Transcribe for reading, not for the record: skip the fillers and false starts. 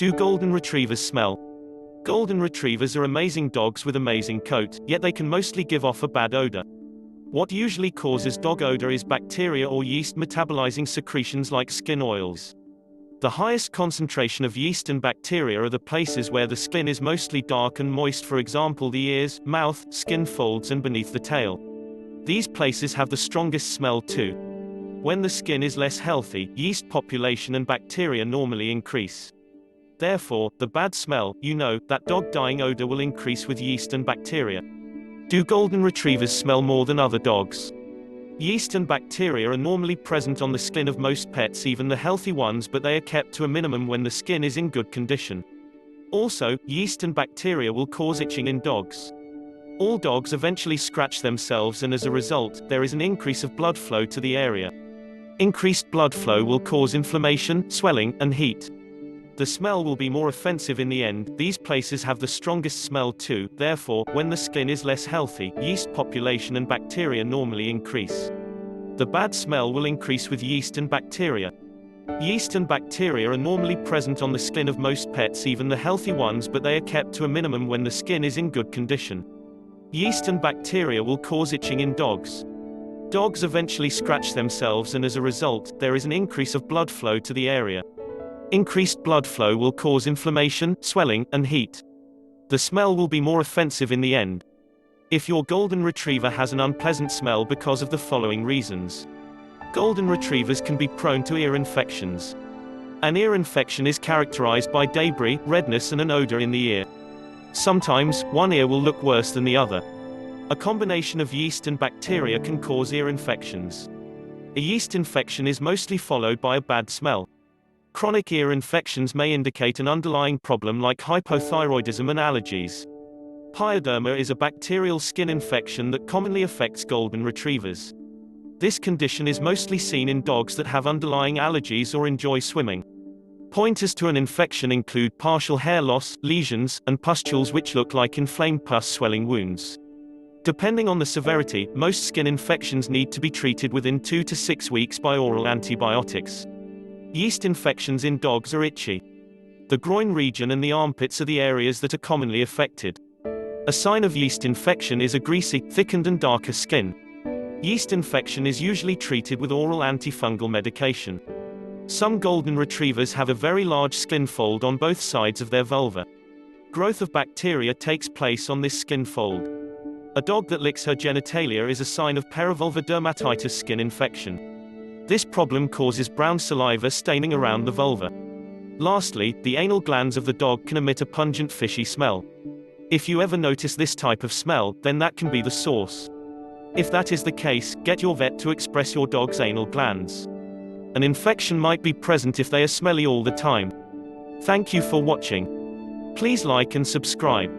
Do golden retrievers smell? Golden retrievers are amazing dogs with amazing coat, yet they can mostly give off a bad odor. What usually causes dog odor is bacteria or yeast metabolizing secretions like skin oils. The highest concentration of yeast and bacteria are the places where the skin is mostly dark and moist, for example the ears, mouth, skin folds and beneath the tail. These places have the strongest smell too. When the skin is less healthy, yeast population and bacteria normally increase. Therefore, the bad smell, that dog dying odor will increase with yeast and bacteria. Do golden retrievers smell more than other dogs? Yeast and bacteria are normally present on the skin of most pets, even the healthy ones, but they are kept to a minimum when the skin is in good condition. Also, yeast and bacteria will cause itching in dogs. All dogs eventually scratch themselves, and as a result, there is an increase of blood flow to the area. Increased blood flow will cause inflammation, swelling, and heat. The smell will be more offensive in the end. These places have the strongest smell too, therefore, when the skin is less healthy, yeast population and bacteria normally increase. The bad smell will increase with yeast and bacteria. Yeast and bacteria are normally present on the skin of most pets, even the healthy ones, but they are kept to a minimum when the skin is in good condition. Yeast and bacteria will cause itching in dogs. Dogs eventually scratch themselves, and as a result, there is an increase of blood flow to the area. Increased blood flow will cause inflammation, swelling, and heat. The smell will be more offensive in the end. If your golden retriever has an unpleasant smell because of the following reasons. Golden retrievers can be prone to ear infections. An ear infection is characterized by debris, redness, and an odor in the ear. Sometimes, one ear will look worse than the other. A combination of yeast and bacteria can cause ear infections. A yeast infection is mostly followed by a bad smell. Chronic ear infections may indicate an underlying problem like hypothyroidism and allergies. Pyoderma is a bacterial skin infection that commonly affects golden retrievers. This condition is mostly seen in dogs that have underlying allergies or enjoy swimming. Pointers to an infection include partial hair loss, lesions, and pustules which look like inflamed pus swelling wounds. Depending on the severity, most skin infections need to be treated within 2 to 6 weeks by oral antibiotics. Yeast infections in dogs are itchy. The groin region and the armpits are the areas that are commonly affected. A sign of yeast infection is a greasy, thickened and darker skin. Yeast infection is usually treated with oral antifungal medication. Some golden retrievers have a very large skin fold on both sides of their vulva. Growth of bacteria takes place on this skin fold. A dog that licks her genitalia is a sign of perivulvar dermatitis skin infection. This problem causes brown saliva staining around the vulva. Lastly, the anal glands of the dog can emit a pungent fishy smell. If you ever notice this type of smell, then that can be the source. If that is the case, get your vet to express your dog's anal glands. An infection might be present if they are smelly all the time. Thank you for watching. Please like and subscribe.